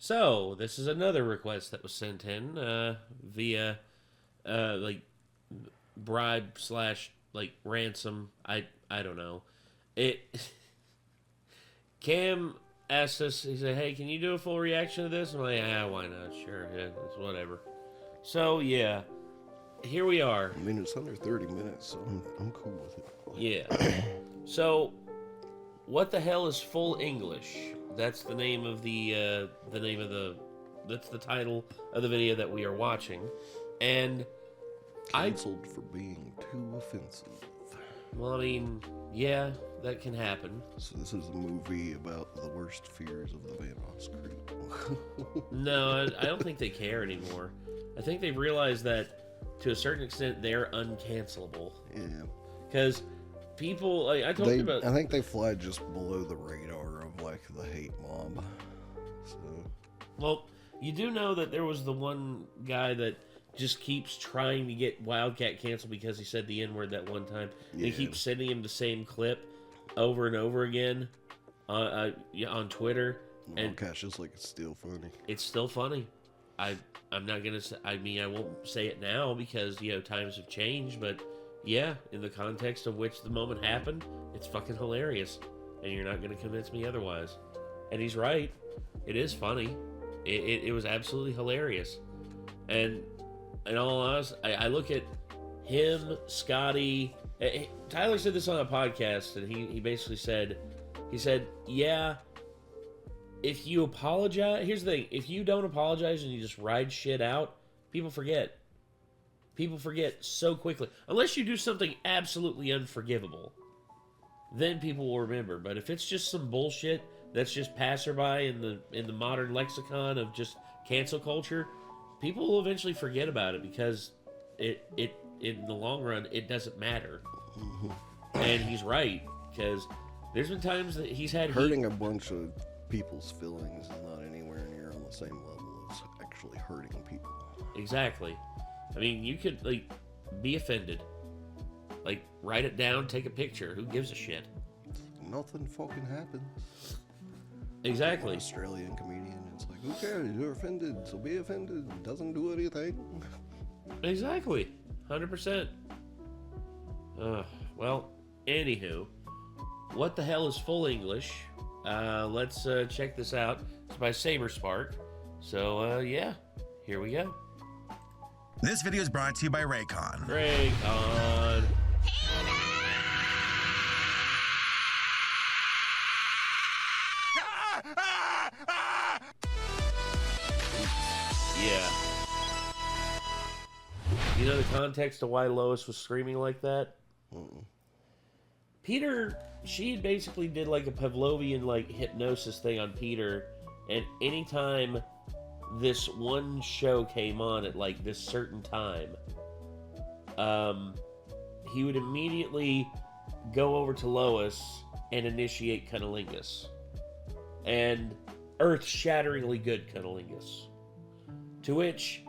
So, this is another request that was sent in via, like, bribe / like, ransom. I don't know. Cam asked us, he said, hey, can you do a full reaction to this? I'm like, why not? Sure, yeah, it's whatever. So, yeah, here we are. I mean, it's under 30 minutes, so I'm cool with it. Yeah. So, what the hell is full English? That's the name of that's the title of the video that we are watching. And Canceled for being too offensive. Well, I mean, yeah, that can happen. So this is a movie about the worst fears of the Van Oscreet. No, I don't think they care anymore. I think they've realized that, to a certain extent, they're uncancelable. Yeah. Because people, like, I told you about... I think they fly just below the radar of, like, the hate mob. So... Well, you do know that there was the one guy that just keeps trying to get Wildcat canceled because he said the N-word that one time. Yeah. They keep sending him the same clip over and over again on Twitter. And gosh, it's like it's still funny. It's still funny. I'm not gonna say, I mean, I won't say it now because, you know, times have changed, but yeah, in the context of which the moment happened, it's fucking hilarious. And you're not gonna convince me otherwise. And he's right. It is funny. It was absolutely hilarious. And in all honesty, I look at him, Scotty. Tyler said this on a podcast, and he basically said, yeah, if you apologize, here's the thing, if you don't apologize and you just ride shit out, people forget. People forget so quickly. Unless you do something absolutely unforgivable, then people will remember. But if it's just some bullshit that's just passerby in the modern lexicon of just cancel culture, people will eventually forget about it because it in the long run, it doesn't matter. And he's right, because there's been times that he's had hurting a bunch of people's feelings is not anywhere near on the same level as actually hurting people. Exactly. I mean, you could, like, be offended. Like, write it down, take a picture. Who gives a shit? Nothing fucking happens. Exactly. An Australian comedian, it's like, who cares? You're offended, so be offended. It doesn't do anything. Exactly. 100%. Well, anywho, what the hell is full English? Let's check this out. It's by Saberspark. So, yeah, here we go. This video is brought to you by Raycon. Raycon. Yeah. You know the context of why Lois was screaming like that? Peter, she basically did like a Pavlovian like hypnosis thing on Peter, and anytime this one show came on at like this certain time, he would immediately go over to Lois and initiate cunnilingus. And earth-shatteringly good cunnilingus. To which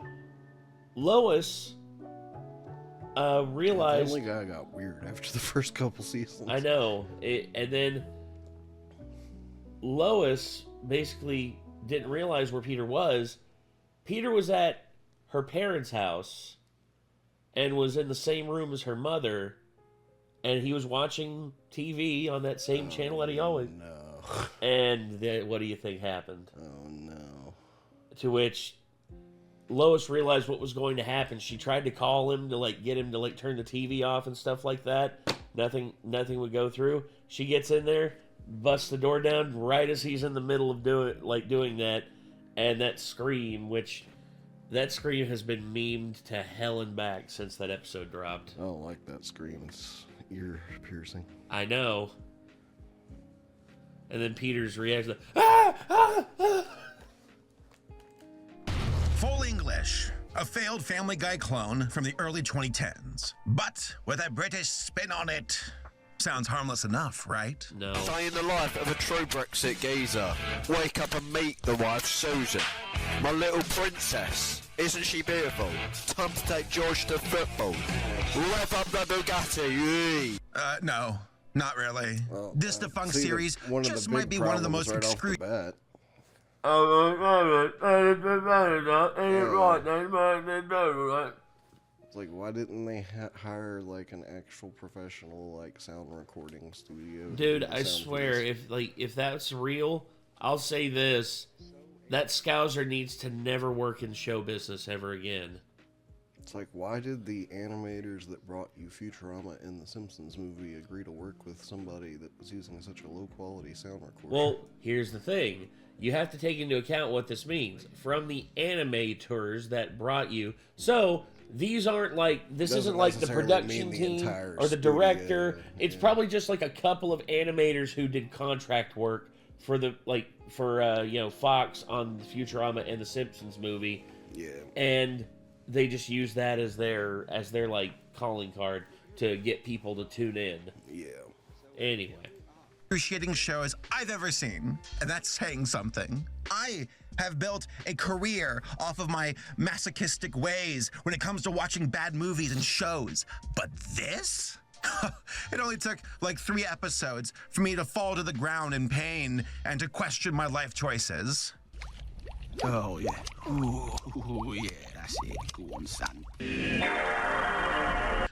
Lois realized... The only guy got weird after the first couple seasons. I know. And then Lois basically didn't realize where Peter was. Peter was at her parents' house and was in the same room as her mother, and he was watching TV on that same channel that he always... No. And then, what do you think happened? Oh, no. To which Lois realized what was going to happen. She tried to call him to, like, get him to, like, turn the TV off and stuff like that. Nothing would go through. She gets in there, busts the door down right as he's in the middle of doing that. And that scream has been memed to hell and back since that episode dropped. I don't like that scream. It's ear piercing. I know. And then Peter's reaction, ah, ah, ah. Full English, a failed Family Guy clone from the early 2010s, but with a British spin on it. Sounds harmless enough, right? No. Day in the life of a true Brexit geezer. Wake up and meet the wife, Susan. My little princess. Isn't she beautiful? Time to take George to football. Rev up the Bugatti. No. Not really. Well, this defunct series just might be one of the most excruciating. It's like, why didn't they hire like an actual professional like sound recording studio? Dude, I swear, if that's real, I'll say this: that Scouser needs to never work in show business ever again. It's like, why did the animators that brought you Futurama in the Simpsons movie agree to work with somebody that was using such a low quality sound recorder? Well, here's the thing. You have to take into account what this means. From the animators that brought you. So, these aren't like, this isn't like the production team or the director. It's probably just like a couple of animators who did contract work for the, Fox on Futurama and the Simpsons movie. Yeah. And they just use that as their like calling card to get people to tune in. Yeah. Anyway. Appreciating shows I've ever seen, and that's saying something. I have built a career off of my masochistic ways when it comes to watching bad movies and shows. But this? It only took like 3 episodes for me to fall to the ground in pain and to question my life choices. Oh, yeah. Ooh, yeah, that's it. Go on, son.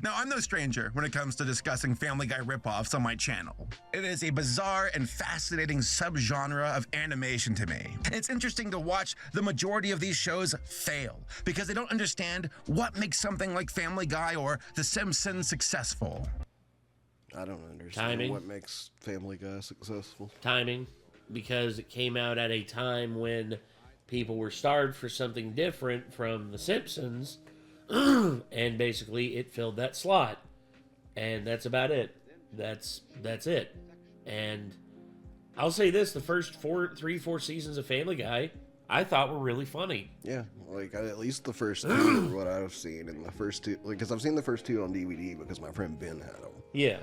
Now, I'm no stranger when it comes to discussing Family Guy ripoffs on my channel. It is a bizarre and fascinating subgenre of animation to me. It's interesting to watch the majority of these shows fail because they don't understand what makes something like Family Guy or The Simpsons successful. I don't understand Timing. what makes Family Guy successful. Timing, because it came out at a time when people were starved for something different from The Simpsons, and basically it filled that slot. And that's about it. That's it. And I'll say this, the first 4 seasons of Family Guy, I thought were really funny. Yeah, like at least the first 2 are what I've seen, and the first 2, like, because I've seen the first 2 on DVD because my friend Ben had them. Yeah.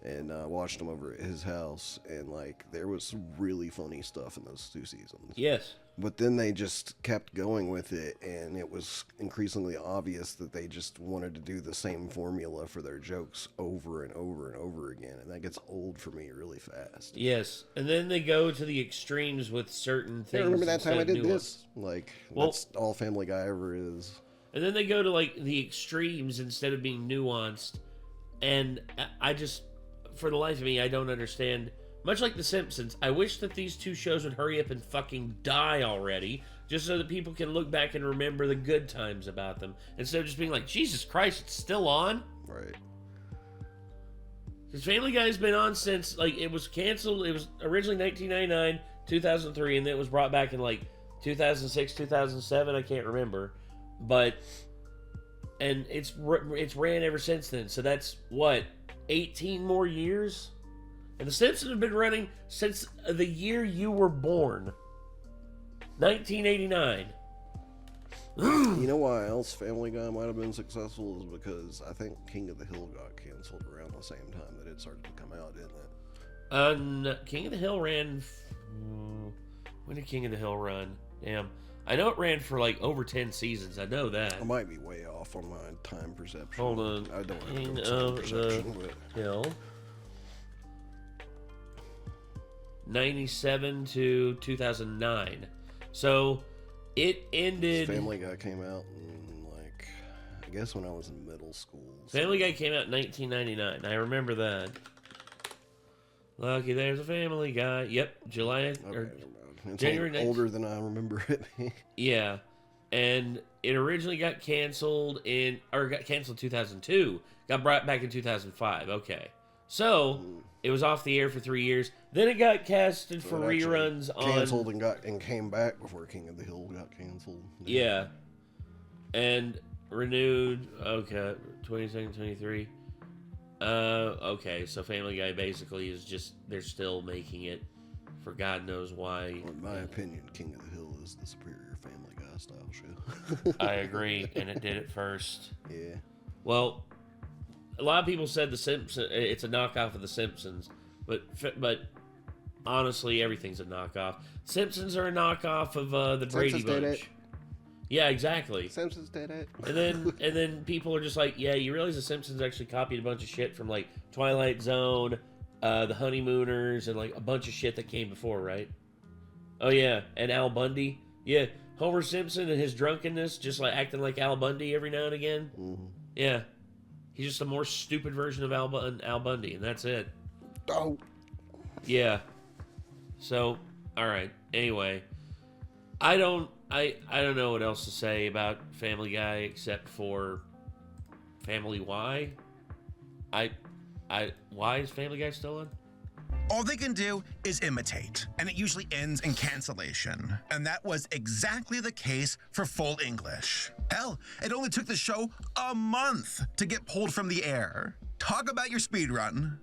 And watched them over at his house, and like there was some really funny stuff in those 2 seasons. Yes. But then they just kept going with it, and it was increasingly obvious that they just wanted to do the same formula for their jokes over and over and over again, and that gets old for me really fast. Yes, and then they go to the extremes with certain things. I remember that time I did nuance. this. Like, that's all Family Guy ever is. And then they go to like the extremes instead of being nuanced, and I just, for the life of me, I don't understand. Much like The Simpsons, I wish that these 2 shows would hurry up and fucking die already, just so that people can look back and remember the good times about them, instead of just being like, Jesus Christ, it's still on? Right. Because Family Guy's been on since, like, it was canceled, it was originally 1999, 2003, and then it was brought back in, like, 2006, 2007, I can't remember. But, and it's ran ever since then, so that's, what, 18 more years? And The Simpsons have been running since the year you were born. 1989. You know why else Family Guy might have been successful is because I think King of the Hill got canceled around the same time that it started to come out, didn't it? King of the Hill ran... when did King of the Hill run? Damn. I know it ran for like over 10 seasons. I know that. I might be way off on my time perception. Hold on. I don't have King good of time perception, the but... Hill. 97 to 2009. So it ended. Family Guy came out in, like, I guess when I was in middle school. So. Family Guy came out in 1999. I remember that. Lucky there's a Family Guy. Yep, July or it's January older than I remember it being. Yeah, and it originally got canceled in 2002. Got brought back in 2005. Okay, so it was off the air for 3 years. Then it got casted for reruns on. Canceled and came back before King of the Hill got canceled. Yeah, and renewed. Okay, 22nd, 23. Okay, so Family Guy basically is just, they're still making it for God knows why. Well, in my opinion, King of the Hill is the superior Family Guy style show. I agree, and it did it first. Yeah. Well, a lot of people said The Simpsons, it's a knockoff of The Simpsons, but honestly, everything's a knockoff. Simpsons are a knockoff of the Brady Bunch. Yeah, exactly. Simpsons did it. And then people are just like, yeah, you realize The Simpsons actually copied a bunch of shit from like Twilight Zone, The Honeymooners, and like a bunch of shit that came before, right? Oh yeah, and Al Bundy. Yeah, Homer Simpson and his drunkenness, just like acting like Al Bundy every now and again. Mm-hmm. Yeah, he's just a more stupid version of Al Bundy, and that's it. Oh. Yeah. So, all right. Anyway, I don't know what else to say about Family Guy except for Family Y. Why is Family Guy still on? All they can do is imitate, and it usually ends in cancellation. And that was exactly the case for Full English. Hell, it only took the show a month to get pulled from the air. Talk about your speed run.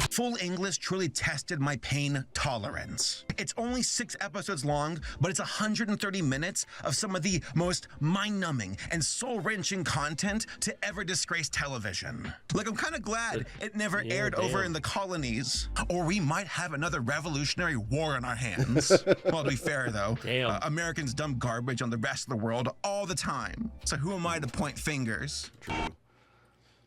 Full English truly tested my pain tolerance. It's only 6 episodes long, but it's 130 minutes of some of the most mind-numbing and soul-wrenching content to ever disgrace television. Like, I'm kind of glad it never aired over in the colonies, or we might have another revolutionary war on our hands. Well, to be fair, though, Americans dump garbage on the rest of the world all the time. So who am I to point fingers? True.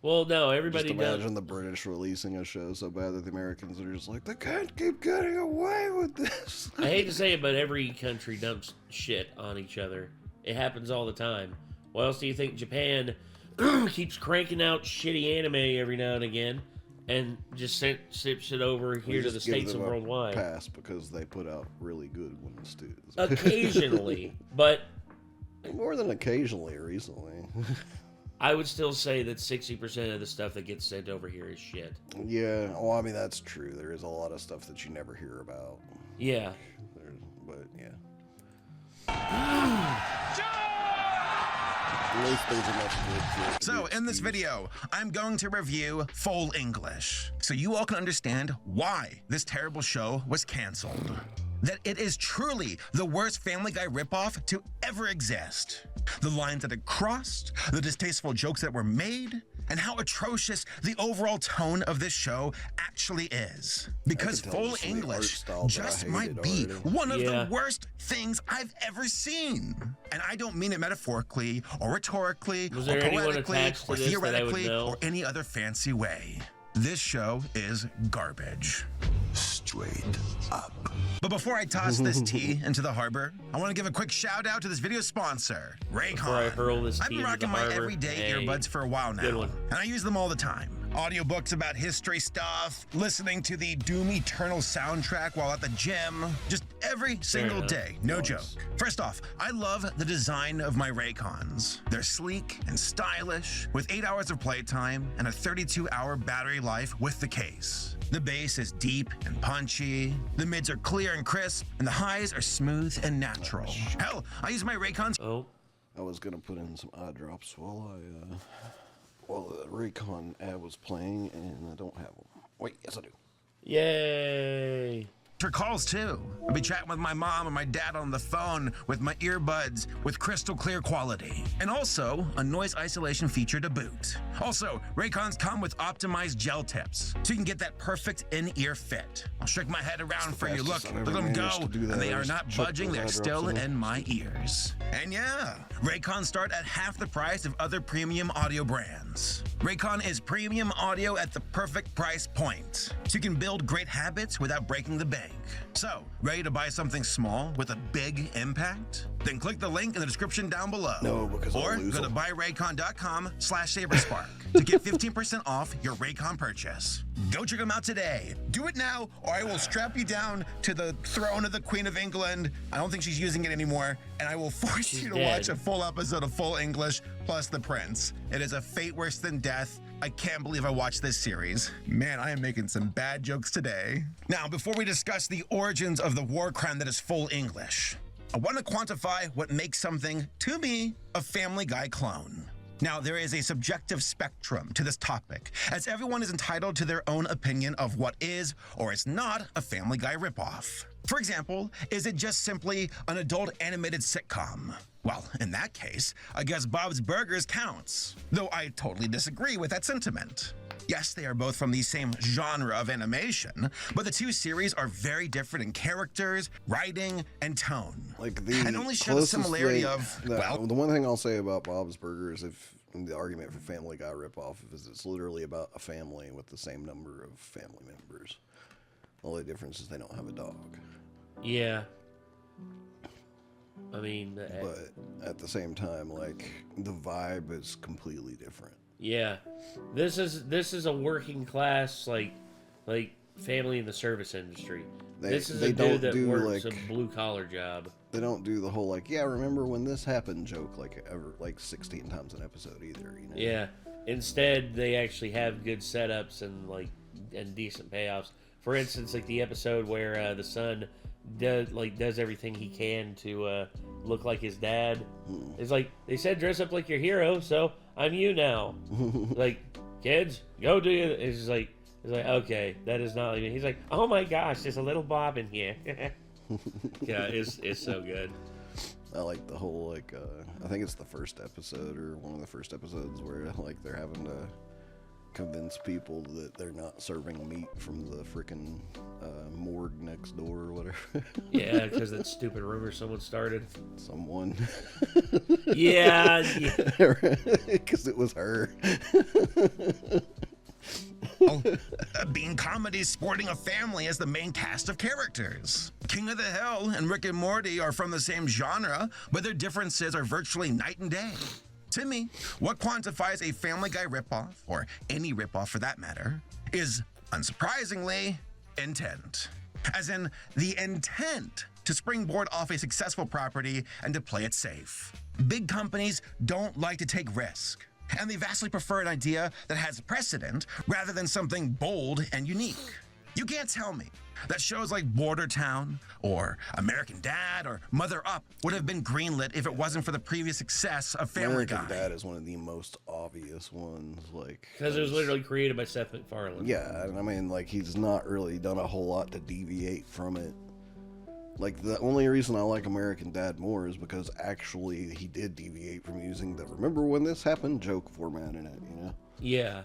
Well, no, everybody Just imagine the British releasing a show so bad that the Americans are just like, they can't keep getting away with this. I hate to say it, but every country dumps shit on each other. It happens all the time. Why else do you think Japan keeps cranking out shitty anime every now and again and just ships it over here to the States and worldwide? Pass because they put out really good ones too. Occasionally, but more than occasionally recently. I would still say that 60% of the stuff that gets sent over here is shit. Yeah, well, I mean, that's true. There is a lot of stuff that you never hear about. Yeah. But, yeah. At least there's enough good. So, in this video, I'm going to review Full English, so you all can understand why this terrible show was canceled. That it is truly the worst Family Guy ripoff to ever exist. The lines that it crossed, the distasteful jokes that were made, and how atrocious the overall tone of this show actually is. Because Full English just might be one of the worst things I've ever seen. And I don't mean it metaphorically, or rhetorically, or poetically, or theoretically, or any other fancy way. This show is garbage. Straight up. But before I toss this tea into the harbor, I want to give a quick shout out to this video sponsor, Raycon. I've been rocking my everyday earbuds for a while now, and I use them all the time. Audiobooks about history stuff, listening to the Doom Eternal soundtrack while at the gym, just every single day, no joke. First off, I love the design of my Raycons. They're sleek and stylish, with 8 hours of playtime and a 32-hour battery life with the case. The bass is deep and punchy, the mids are clear and crisp, and the highs are smooth and natural. Hell, I use my Raycons. I was gonna put in some eye drops while the Raycon ad was playing, and I don't have them. Wait, yes I do. Yay! For calls too. I'll be chatting with my mom and my dad on the phone with my earbuds with crystal clear quality. And also a noise isolation feature to boot. Also, Raycons come with optimized gel tips, so you can get that perfect in-ear fit. I'll shake my head around for you. Look at them go, and they are not budging, they're still in my ears. And yeah, Raycons start at half the price of other premium audio brands. Raycon is premium audio at the perfect price point, so you can build great habits without breaking the bank. So, ready to buy something small with a big impact? Then click the link in the description down below. No, because or go to buyraycon.com/saberspark to get 15% off your Raycon purchase. Go check them out today. Do it now, or I will strap you down to the throne of the Queen of England. I don't think she's using it anymore, and I will force you to watch a full episode of Full English plus the Prince. It is a fate worse than death. I can't believe I watched this series. Man, I am making some bad jokes today. Now, before we discuss the origins of the war crime that is Full English, I want to quantify what makes something, to me, a Family Guy clone. Now, there is a subjective spectrum to this topic, as everyone is entitled to their own opinion of what is or is not a Family Guy ripoff. For example, is it just simply an adult animated sitcom? Well, in that case, I guess Bob's Burgers counts, though I totally disagree with that sentiment. Yes, they are both from the same genre of animation, but the two series are very different in characters, writing, and tone. And only share the similarity of, the one thing I'll say about Bob's Burgers, if the argument for Family Guy ripoff, is it's literally about a family with the same number of family members. Only difference is they don't have a dog. Yeah. I mean, But at the same time, like, the vibe is completely different. yeah, this is a working class like family in the service industry. This is a dude that works a blue collar job. They don't do the whole like, yeah, remember when this happened joke like 16 times an episode either. You know? Yeah. Instead, they actually have good setups and decent payoffs. For instance, like the episode where the son does everything he can to look like his dad. It's like they said, dress up like your hero, so I'm you now. Like, kids, go do it. It's like okay, that is not even. He's like, oh my gosh, there's a little Bob in here. Yeah, it's so good. I like the whole like I think it's the first episode or one of the first episodes where like they're having to convince people that they're not serving meat from the freaking morgue next door or whatever. Yeah, because that stupid rumor someone started. Someone. Yeah. Because it was her. Being comedies sporting a family as the main cast of characters. King of the Hill and Rick and Morty are from the same genre, but their differences are virtually night and day. To me, what quantifies a Family Guy ripoff, or any ripoff for that matter, is, unsurprisingly, intent. As in, the intent to springboard off a successful property and to play it safe. Big companies don't like to take risk, and they vastly prefer an idea that has precedent rather than something bold and unique. You can't tell me that shows like Border Town or American Dad or Mother Up would have been greenlit if it wasn't for the previous success of Family Guy. American Dad is one of the most obvious ones, like Because it was literally created by Seth MacFarlane. Yeah, and I mean, like, he's not really done a whole lot to deviate from it. Like, the only reason I like American Dad more is because actually he did deviate from using the remember when this happened joke format in it, you know? Yeah.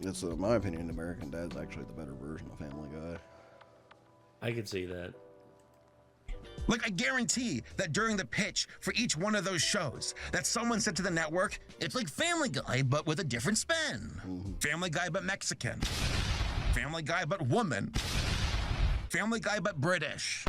It's, in my opinion, American Dad's actually the better version of Family Guy. I could see that. Like, I guarantee that during the pitch for each one of those shows, that someone said to the network, it's like Family Guy, but with a different spin. Family Guy, but Mexican. Family Guy, but woman. Family Guy, but British.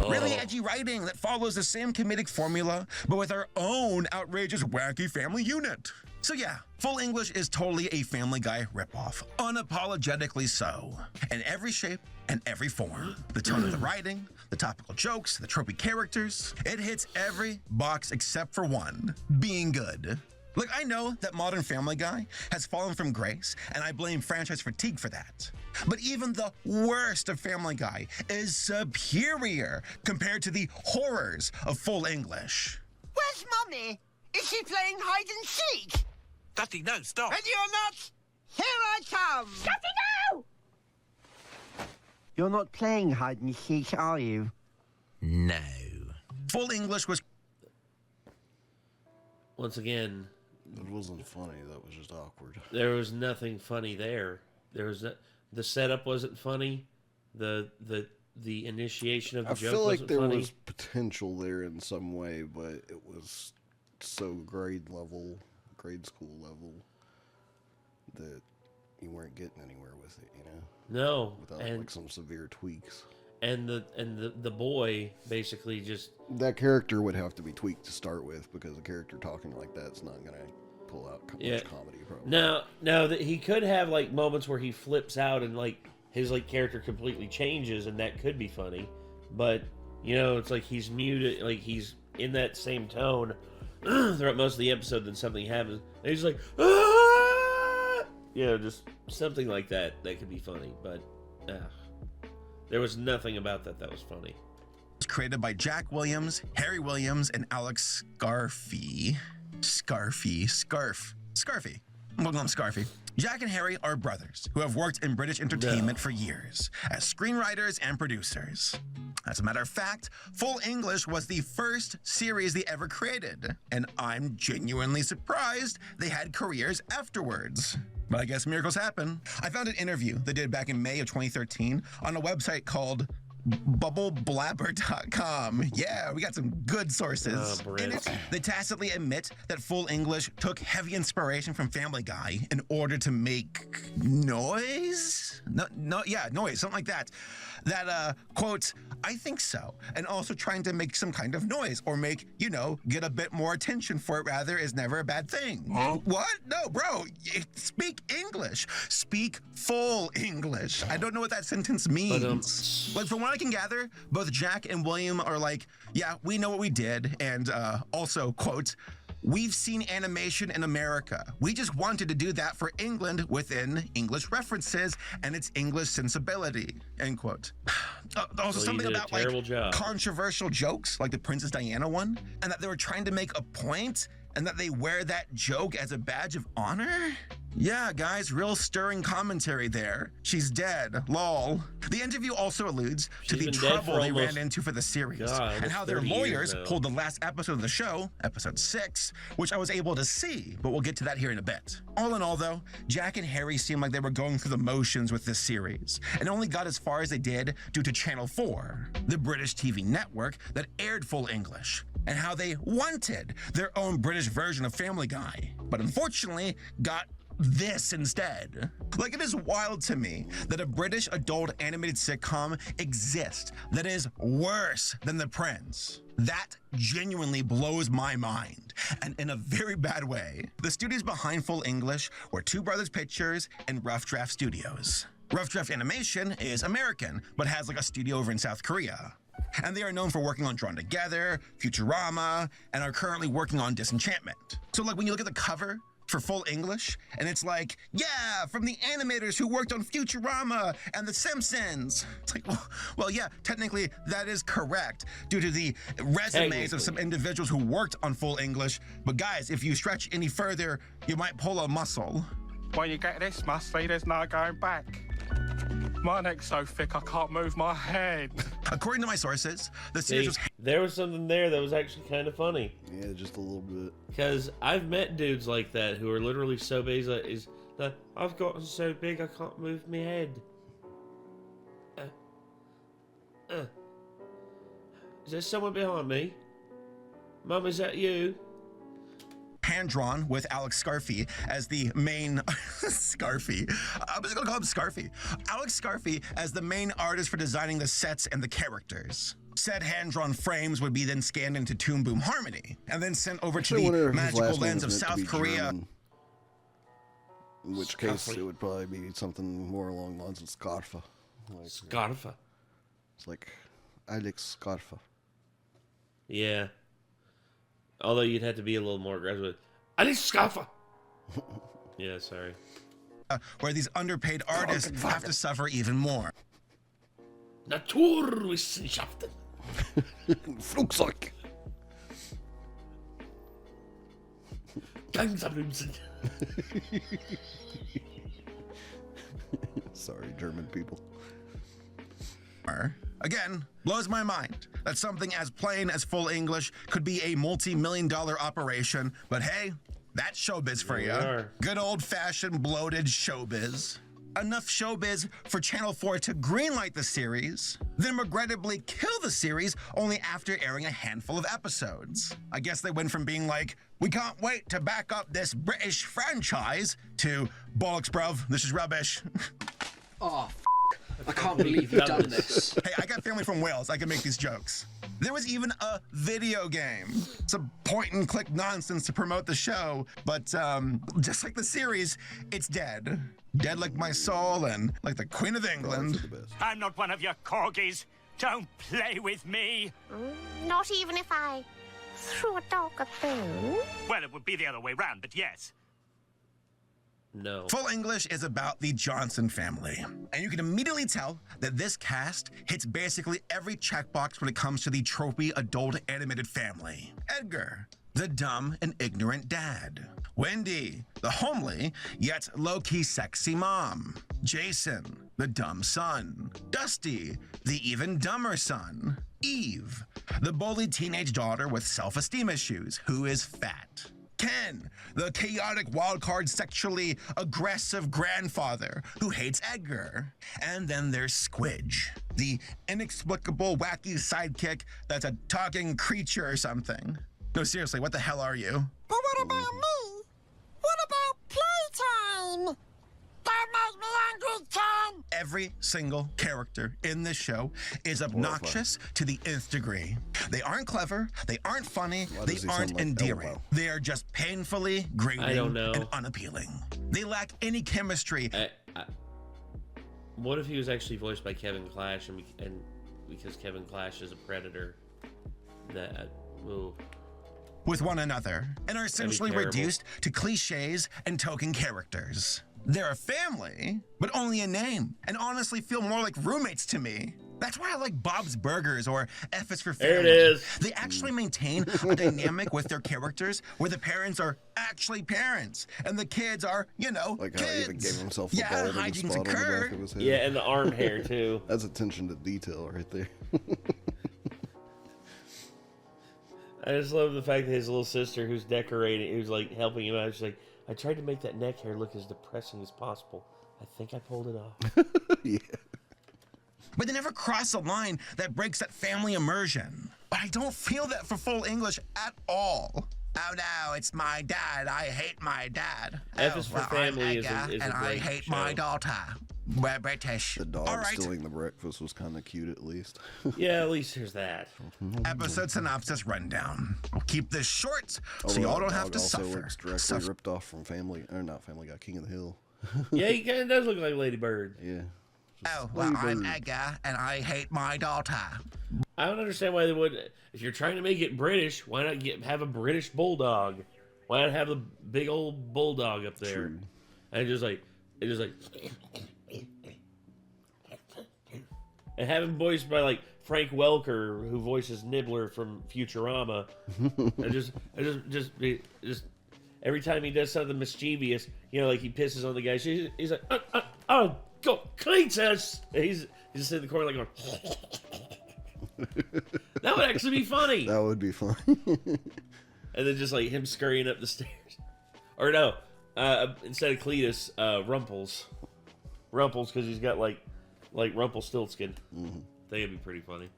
Really edgy writing that follows the same comedic formula, but with our own outrageous, wacky family unit. So yeah, Full English is totally a Family Guy ripoff, unapologetically so. In every shape and every form. The tone of the writing, the topical jokes, the tropey characters. It hits every box except for one, being good. Look, I know that modern Family Guy has fallen from grace, and I blame franchise fatigue for that. But even the worst of Family Guy is superior compared to the horrors of Full English. Where's Mummy? Is she playing hide and seek? Daddy, no, stop. And you're not? Here I come! Daddy, no! You're not playing hide and seek, are you? No. Full English was... Once again, It wasn't funny, that was just awkward. there was nothing funny there. There was the setup wasn't funny. The initiation of the I joke feel like wasn't there funny. was potential there in some way, but it was so grade school level, that you weren't getting anywhere with it, you know? No, Without and like some severe tweaks. and the boy basically just That character would have to be tweaked to start with, because a character talking like that's not gonna pull out much comedy probably. no that he could have like moments where he flips out and like his like character completely changes, and that could be funny, but you know, it's like he's muted, like he's in that same tone throughout most of the episode. Then something happens and he's like, ah! You know, just something like that could be funny, but there was nothing about that was funny. was created by Jack Williams, Harry Williams, and Alex Scarfy. We'll call him Scarfy. Jack and Harry are brothers who have worked in British entertainment for years as screenwriters and producers. As a matter of fact, Full English was the first series they ever created, and I'm genuinely surprised they had careers afterwards. But I guess miracles happen. I found an interview they did back in May of 2013 on a website called bubbleblabber.com. Yeah, we got some good sources. Oh, In it, they tacitly admit that Full English took heavy inspiration from Family Guy in order to make noise? Noise, something like that. That, quote, I think so. And also trying to make some kind of noise or make, get a bit more attention for it rather is never a bad thing. Huh? What? No, bro, speak English. Speak full English. I don't know what that sentence means. Like, from what I can gather, both Jack and William are like, yeah, we know what we did. And also, quote, we've seen animation in America. We just wanted to do that for England within English references and its English sensibility, end quote. Also, something about like controversial jokes, like the Princess Diana one, and that they were trying to make a point and that they wear that joke as a badge of honor? Yeah, guys, real stirring commentary there. She's dead, lol. The interview also alludes to the trouble they ran into for the series and how their lawyers pulled the last episode of the show, episode 6, which I was able to see, but we'll get to that here in a bit. All in all, though, Jack and Harry seemed like they were going through the motions with this series and only got as far as they did due to Channel 4, the British TV network that aired Full English, and how they wanted their own British version of Family Guy, but unfortunately got this instead. Like, it is wild to me that a British adult animated sitcom exists that is worse than The Prince. That genuinely blows my mind, and in a very bad way. The studios behind Full English were Two Brothers Pictures and Rough Draft Studios. Rough Draft Animation is American, but has like a studio over in South Korea. And they are known for working on Drawn Together, Futurama, and are currently working on Disenchantment. So like when you look at the cover for Full English, and it's like, yeah, from the animators who worked on Futurama and The Simpsons. It's like, well, yeah, technically that is correct due to the resumes of some individuals who worked on Full English. But guys, if you stretch any further, you might pull a muscle. When you get this muscly, there's no going back. My neck's so thick I can't move my head. According to my sources, the series was... There was something there that was actually kind of funny. Yeah, just a little bit. Because I've met dudes like that who are literally so big, I've gotten so big I can't move my head. Is there someone behind me? Mum, is that you? Hand-drawn with Alex Scarfy as the main... Scarfy. I'm just gonna call him Scarfy. Alex Scarfy as the main artist for designing the sets and the characters. Said hand-drawn frames would be then scanned into Toon Boom Harmony and then sent over to the magical lens of South Korea. German, in which case it would probably be something more along the lines of Scarfa. Like, Scarfa. It's like Alex Scarfa. Yeah. Although you'd have to be a little more aggressive with, Alex Scarfa. Yeah, sorry. Where these underpaid artists have to suffer even more. Naturwissenschaften. Flugzeug. Gangsablümsen. Sorry, German people. Again, blows my mind that something as plain as Full English could be a multi-million-dollar operation, but hey, that's showbiz for you. Good old-fashioned bloated showbiz. Enough showbiz for Channel 4 to greenlight the series, then regrettably kill the series only after airing a handful of episodes. I guess they went from being like, we can't wait to back up this British franchise, to bollocks, bruv, this is rubbish. Oh, I can't believe you've done this. Hey, I got family from Wales. I can make these jokes. There was even a video game. Some point-and-click nonsense to promote the show, but just like the series, it's dead. Dead like my soul and like the Queen of England. I'm not one of your corgis. Don't play with me. Not even if I threw a dog a bone? Well, it would be the other way round, but yes. No. Full English is about the Johnson family. And you can immediately tell that this cast hits basically every checkbox when it comes to the tropey adult animated family. Edgar, the dumb and ignorant dad. Wendy, the homely yet low-key sexy mom. Jason, the dumb son. Dusty, the even dumber son. Eve, the bullied teenage daughter with self-esteem issues who is fat. Ken, the chaotic wildcard sexually aggressive grandfather who hates Edgar. And then there's Squidge, The inexplicable, wacky sidekick that's a talking creature or something. No, seriously, what the hell are you? But what about me? What about playtime? Don't make me angry, Tom! Every single character in this show is obnoxious to the nth degree. They aren't clever, they aren't funny, they aren't endearing. They are just painfully grating and unappealing. They lack any chemistry. What if he was actually voiced by Kevin Clash, and because Kevin Clash is a predator, with one another, and are essentially reduced to cliches and token characters. They're a family, but only in name, and honestly feel more like roommates to me. That's why I like Bob's Burgers or F is for Family. There it is. They actually maintain a dynamic with their characters where the parents are actually parents, and the kids are, you know, like kids. How he even gave himself a bald and a spot on the back of his head. Yeah, and the arm hair, too. That's attention to detail right there. I just love the fact that his little sister, who's decorating, who's like helping him out, she's like, I tried to make that neck hair look as depressing as possible. I think I pulled it off. Yeah. But they never cross a line that breaks that family immersion. But I don't feel that for full English at all. Oh no, it's my dad. I hate my dad. F is for Family is a and I hate show. my daughter. We're British. The dog stealing the breakfast was kind of cute, at least. Yeah, at least there's that. Episode synopsis rundown. We'll keep this short, so y'all don't have to suffer. Looks directly ripped off from Family, or not Family Guy, King of the Hill. Yeah, he kind of does look like Lady Bird. Yeah. Oh, well, I'm Edgar, and I hate my daughter. I don't understand why they would. If you're trying to make it British, why not have a British bulldog? Why not have the big old bulldog up there? True. And just like, and have him voiced by like Frank Welker, who voices Nibbler from Futurama. And just every time he does something mischievous, you know, like he pisses on the guy, he's like, oh, go Cletus! And he's just in the corner like going. That would actually be funny. That would be fun. And then just like him scurrying up the stairs. Or no, instead of Cletus, Rumples, because he's got like Rumpelstiltskin. I think it'd be pretty funny.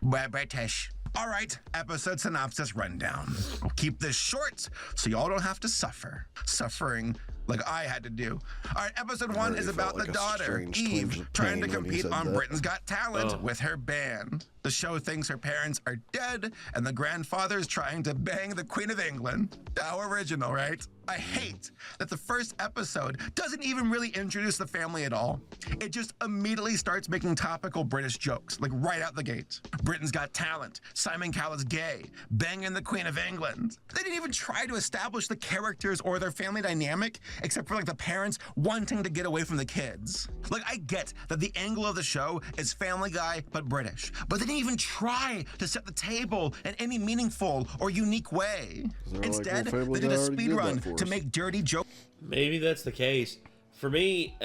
We're British. All right, episode synopsis rundown. We'll keep this short so y'all don't have to suffer. Suffering like I had to do. All right, episode 1 is about the daughter, Eve, trying to compete on Britain's Got Talent with her band. The show thinks her parents are dead, and the grandfather's trying to bang the Queen of England. How original, right? I hate that the first episode doesn't even really introduce the family at all. It just immediately starts making topical British jokes, like right out the gate. Britain's Got Talent, Simon Cowell's gay, banging the Queen of England. They didn't even try to establish the characters or their family dynamic, except for like the parents wanting to get away from the kids. Like, I get that the angle of the show is Family Guy, but British. But they didn't even try to set the table in any meaningful or unique way. Instead, they did a speed run to make dirty jokes. Maybe that's the case. For me,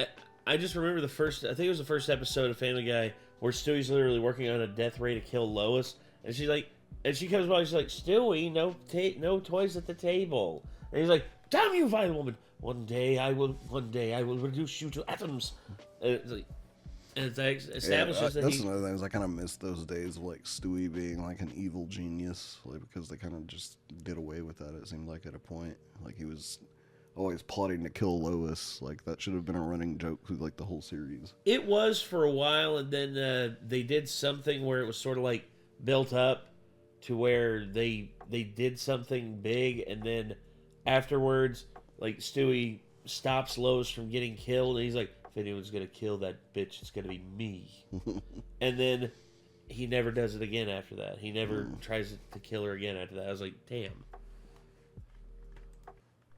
I just remember I think it was the first episode of Family Guy where Stewie's literally working on a death ray to kill Lois. And she's like, and she comes by, she's like, Stewie, no toys at the table. And he's like, damn you, vile woman. One day I will reduce you to atoms. And it's like, and it establishes that that's another thing is I kind of miss those days of like Stewie being like an evil genius, like because they kind of just did away with that. It seemed like at a point, like he was always plotting to kill Lois. Like that should have been a running joke through like the whole series. It was for a while, and then they did something where it was sort of like built up to where they did something big, and then afterwards, like Stewie stops Lois from getting killed, and he's like, if anyone's gonna kill that bitch, it's gonna be me. And then he never does it again after that. He never tries to kill her again after that. I was like, damn.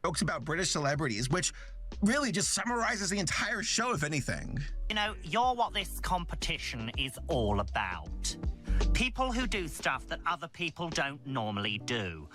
Jokes about British celebrities, which really just summarizes the entire show, if anything. You know, you're what this competition is all about. People who do stuff that other people don't normally do.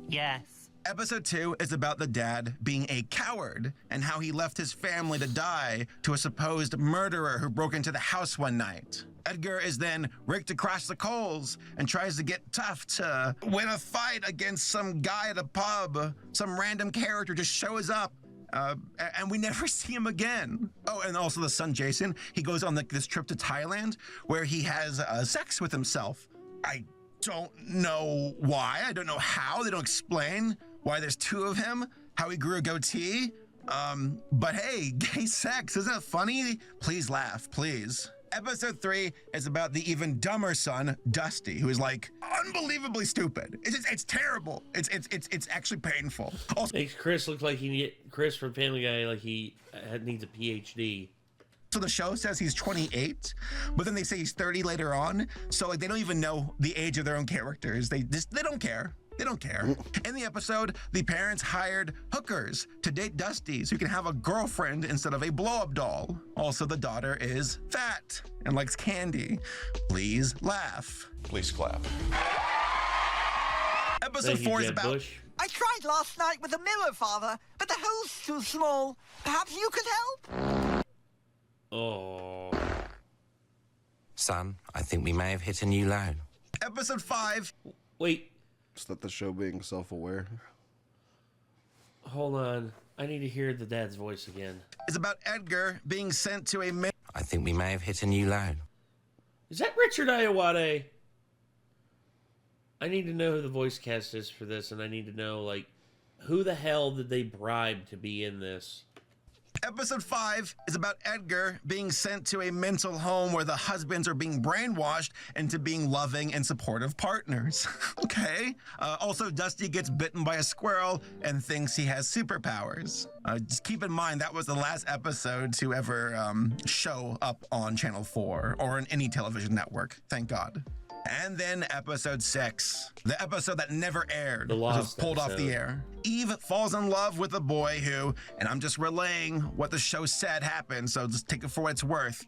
Yes. Episode 2 is about the dad being a coward and how he left his family to die to a supposed murderer who broke into the house one night. Edgar is then raked across the coals and tries to get tough to win a fight against some guy at a pub. Some random character just shows up and we never see him again. Oh, and also the son Jason, he goes on this trip to Thailand where he has sex with himself. I don't know why. I don't know how. They don't explain why there's two of him, how he grew a goatee. But hey, gay sex, isn't that funny? Please laugh, please. Episode 3 is about the even dumber son, Dusty, who is like unbelievably stupid. It's terrible. It's actually painful. Also, makes Chris look like Chris from Family Guy like he needs a PhD. So the show says he's 28, but then they say he's 30 later on. So like they don't even know the age of their own characters. They don't care. They don't care. In the episode, the parents hired hookers to date Dusty so he can have a girlfriend instead of a blow-up doll. Also, the daughter is fat and likes candy. Please laugh. Please clap. Episode 4 is about... Bush. I tried last night with a mirror, Father, but the hole's too small. Perhaps you could help? Oh. Son, I think we may have hit a new low. Episode 5. Wait. Is that the show being self-aware? Hold on. I need to hear the dad's voice again. Is about Edgar being sent to a... I think we may have hit a new low. Is that Richard Iowade? I need to know who the voice cast is for this, and I need to know, like, who the hell did they bribe to be in this? Episode 5 is about Edgar being sent to a mental home where the husbands are being brainwashed into being loving and supportive partners. Okay. Also, Dusty gets bitten by a squirrel and thinks he has superpowers. Just keep in mind that was the last episode to ever show up on Channel 4 or on any television network. Thank God. And then episode 6, the episode that never aired, was pulled off the air. Eve falls in love with a boy who, and I'm just relaying what the show said happened, so just take it for what it's worth.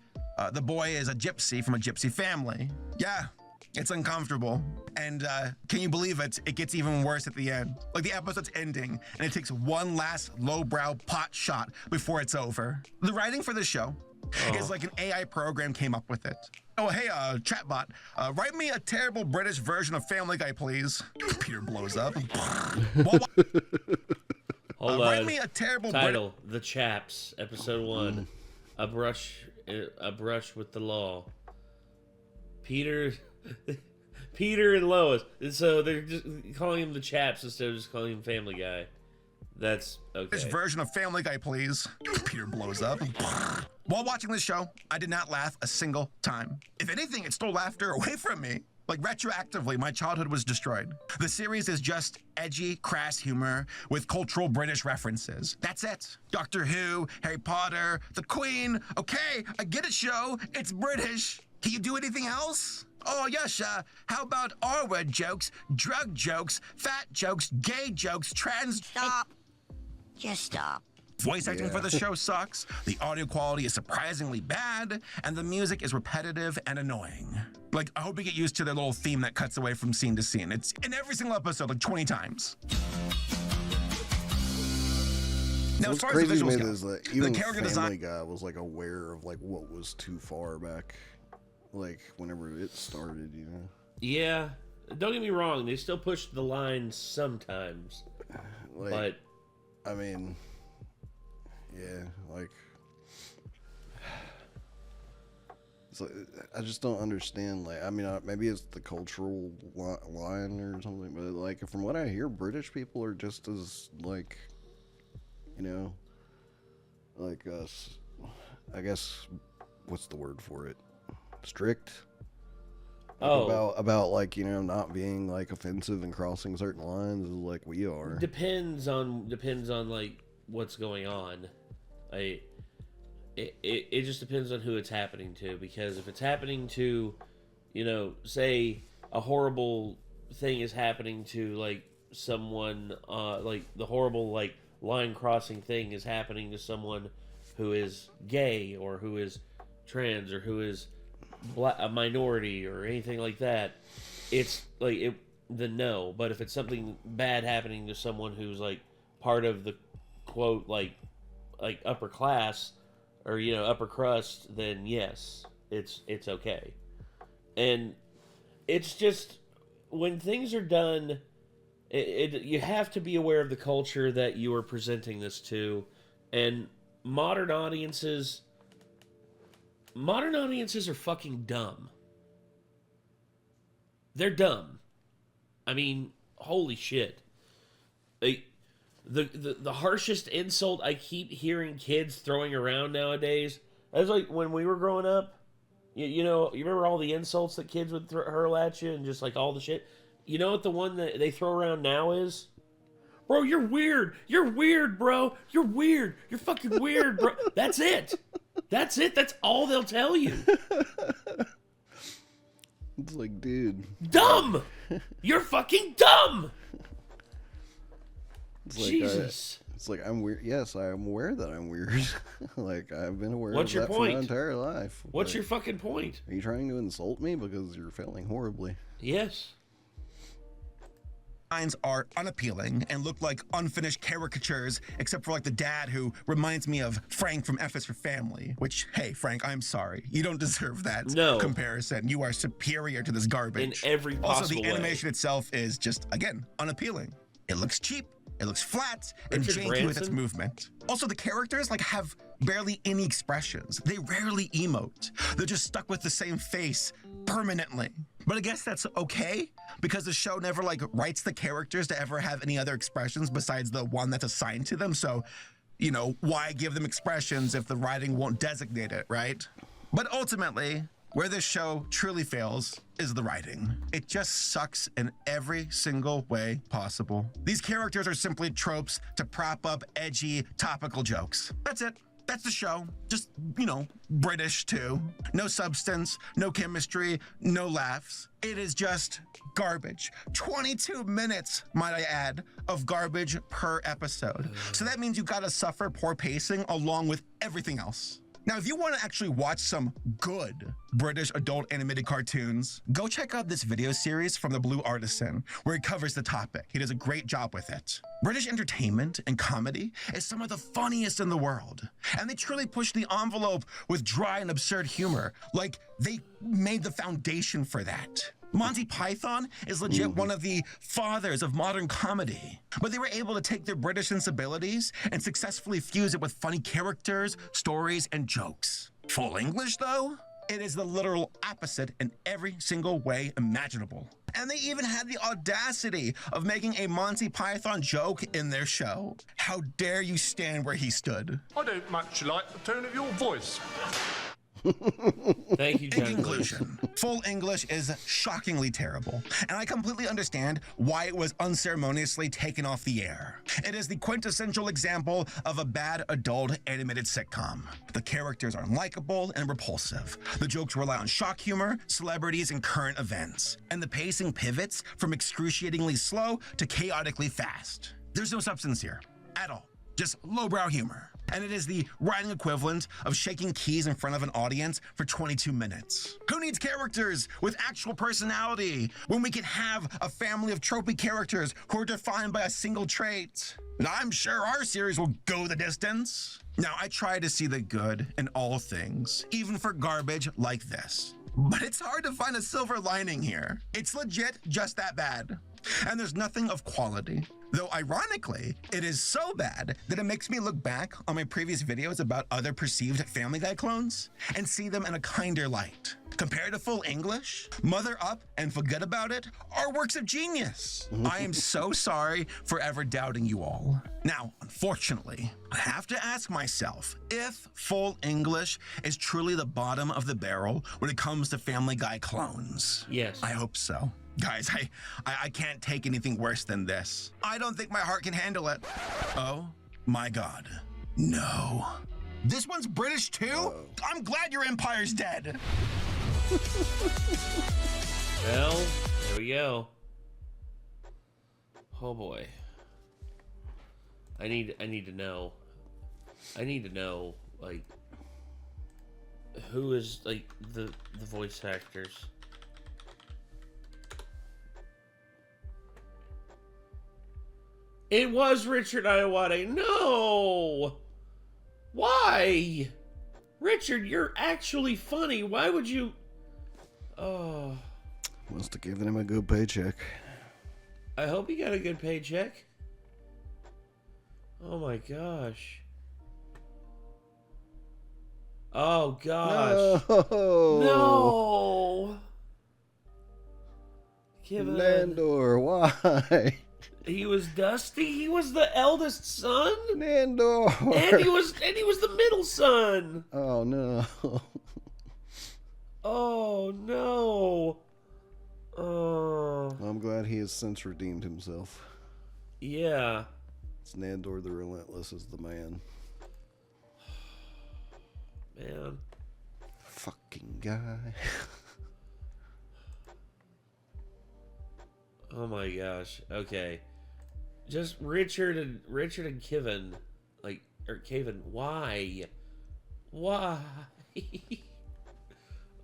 The boy is a gypsy from a gypsy family. Yeah, it's uncomfortable. And can you believe it? It gets even worse at the end. Like the episode's ending, and it takes one last lowbrow pot shot before it's over. The writing for the show is like an AI program came up with it. Oh, hey, chatbot, write me a terrible British version of Family Guy, please. Peter blows up. Hold write on. Me a terrible title: The Chaps, Episode 1. A brush with the law. Peter and Lois. And so they're just calling him the Chaps instead of just calling him Family Guy. That's okay. This version of Family Guy, please. Peter blows up. While watching this show, I did not laugh a single time. If anything, it stole laughter away from me. Like retroactively, my childhood was destroyed. The series is just edgy, crass humor with cultural British references. That's it. Doctor Who, Harry Potter, the Queen. Okay, I get it, show. It's British. Can you do anything else? Oh, yes, how about R-word jokes, drug jokes, fat jokes, gay jokes, trans... Stop. Just stop. Voice acting for the show sucks, the audio quality is surprisingly bad, and the music is repetitive and annoying. Like, I hope you get used to their little theme that cuts away from scene to scene. It's in every single episode, like 20 times. Now, as far as the visuals go, is that even the character Family design... Guy was like aware of like what was too far back, like whenever it started, you know. Yeah, don't get me wrong; they still push the line sometimes, like, but I mean, yeah, like, so I just don't understand. Like, I mean, maybe it's the cultural line or something, but like from what I hear, British people are just as like, you know, like I guess what's the word for it? Strict. About like, you know, not being like offensive and crossing certain lines like we are. Depends on like what's going on. It just depends on who it's happening to, because if it's happening to, you know, say a horrible thing is happening to like someone, like the horrible like line crossing thing is happening to someone who is gay or who is trans or who is a minority or anything like that, it's like no. But if it's something bad happening to someone who's like part of the quote like upper class or, you know, upper crust, then yes, it's okay. And it's just when things are done, you have to be aware of the culture that you are presenting this to And modern audiences are fucking dumb. They're dumb. I mean, holy shit. The harshest insult I keep hearing kids throwing around nowadays, that's like when we were growing up. You know, you remember all the insults that kids would hurl at you and just like all the shit? You know what the one that they throw around now is? Bro, you're weird. You're weird, bro. You're weird. You're fucking weird, bro. That's it. That's it. That's all they'll tell you. It's like, dude. Dumb! You're fucking dumb! It's like, Jesus. It's like, I'm weird. Yes, I'm aware that I'm weird. Like, I've been aware What's of your that for point? my entire life. What's Like, your fucking point? Are you trying to insult me because you're failing horribly? Yes. Lines are unappealing and look like unfinished caricatures, except for like the dad who reminds me of Frank from F is for Family, which, hey, Frank, I'm sorry. You don't deserve that comparison. You are superior to this garbage. In every possible Also, the way. animation itself is just, again, unappealing. It looks cheap. It looks flat and Richard janky with its Branson? movement. Also, the characters like have barely any expressions. They rarely emote. They're just stuck with the same face permanently. But I guess that's okay because the show never like writes the characters to ever have any other expressions besides the one that's assigned to them. So, you know, why give them expressions if the writing won't designate it, right? But ultimately, where this show truly fails is the writing. It just sucks in every single way possible. These characters are simply tropes to prop up edgy, topical jokes. That's it. That's the show. Just, you know, British too. No substance, no chemistry, no laughs. It is just garbage. 22 minutes, might I add, of garbage per episode. So that means you gotta suffer poor pacing along with everything else. Now, if you want to actually watch some good British adult animated cartoons, go check out this video series from the Blue Artisan, where he covers the topic. He does a great job with it. British entertainment and comedy is some of the funniest in the world, and they truly push the envelope with dry and absurd humor, like they made the foundation for that. Monty Python is legit one of the fathers of modern comedy, but they were able to take their British sensibilities and successfully fuse it with funny characters, stories, and jokes. Full English, though? It is the literal opposite in every single way imaginable. And they even had the audacity of making a Monty Python joke in their show. How dare you stand where he stood? I don't much like the tone of your voice. Thank you, In conclusion, Full English is shockingly terrible, and I completely understand why it was unceremoniously taken off the air. It is the quintessential example of a bad adult animated sitcom. The characters are unlikable and repulsive. The jokes rely on shock humor, celebrities, and current events. And the pacing pivots from excruciatingly slow to chaotically fast. There's no substance here, at all. Just lowbrow humor. And it is the writing equivalent of shaking keys in front of an audience for 22 minutes. Who needs characters with actual personality when we can have a family of tropey characters who are defined by a single trait? And I'm sure our series will go the distance. Now, I try to see the good in all things, even for garbage like this. But it's hard to find a silver lining here. It's legit just that bad. And there's nothing of quality. Though ironically, it is so bad that it makes me look back on my previous videos about other perceived Family Guy clones and see them in a kinder light. Compared to Full English, Mother Up and Forget About It are works of genius. I am so sorry for ever doubting you all. Now, unfortunately, I have to ask myself if Full English is truly the bottom of the barrel when it comes to Family Guy clones. Yes. I hope so. Guys, I can't take anything worse than this. I don't think my heart can handle it. Oh my God, no. This one's British too? I'm glad your empire's dead. Well, there we go. Oh boy. I need to know. I need to know, like, who is, like, the voice actors. It was Richard Iowade. No! Why? Richard, you're actually funny. Why would you... Oh. Must have given him a good paycheck. I hope he got a good paycheck. Oh my gosh. Oh gosh. No. No. Kevin. Nandor, why? He was Dusty. He was the eldest son. Nandor. And he was the middle son. Oh no. Oh no. Oh. I'm glad he has since redeemed himself. Yeah. It's Nandor the Relentless is the man. Man. Fucking guy. Oh my gosh. Okay. Just Richard and Kevin. Kevin, why? Why?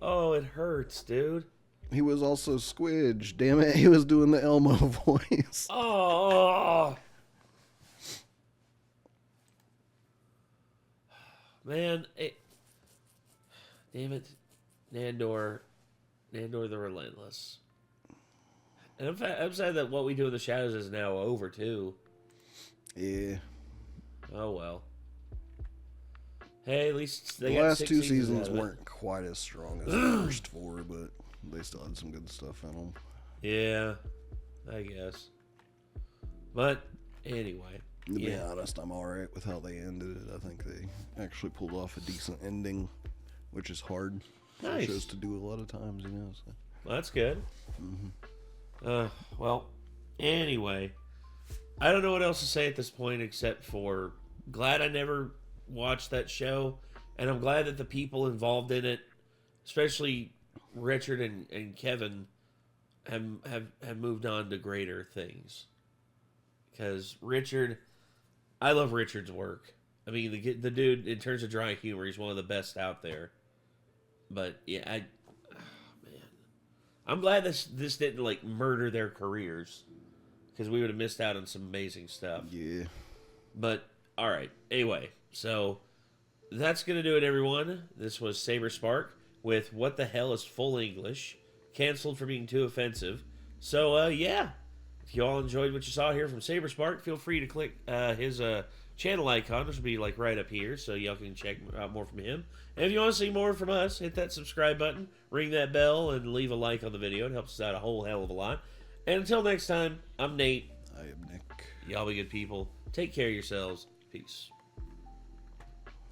Oh, it hurts, dude. He was also Squidge. Damn it, he was doing the Elmo voice. Oh. Man, damn it. Nandor the Relentless. And I'm sad that What We Do in the Shadows is now over, too. Yeah. Oh, well. Hey, at least the last 2 seasons weren't quite as strong as the first 4, but they still had some good stuff in them. Yeah, I guess. But, anyway. To be honest, I'm alright with how they ended it. I think they actually pulled off a decent ending, which is hard for shows to do a lot of times, you know. So. Well, that's good. Mm-hmm. Well, anyway, I don't know what else to say at this point except for glad I never watched that show, and I'm glad that the people involved in it, especially Richard and Kevin, have moved on to greater things. Because Richard, I love Richard's work. I mean, the dude, in terms of dry humor, he's one of the best out there. But yeah, I'm glad this didn't like murder their careers, because we would have missed out on some amazing stuff. Yeah. But all right. Anyway, so that's gonna do it, everyone. This was Saber Spark with What the Hell is Full English, canceled for being too offensive. So yeah, if you all enjoyed what you saw here from Saber Spark, feel free to click his channel icon, which will be like right up here, so y'all can check out more from him. And if you want to see more from us, hit that subscribe button, ring that bell, and leave a like on the video. It helps us out a whole hell of a lot. And until next time, I'm Nate. I am Nick. Y'all be good people. Take care of yourselves. Peace.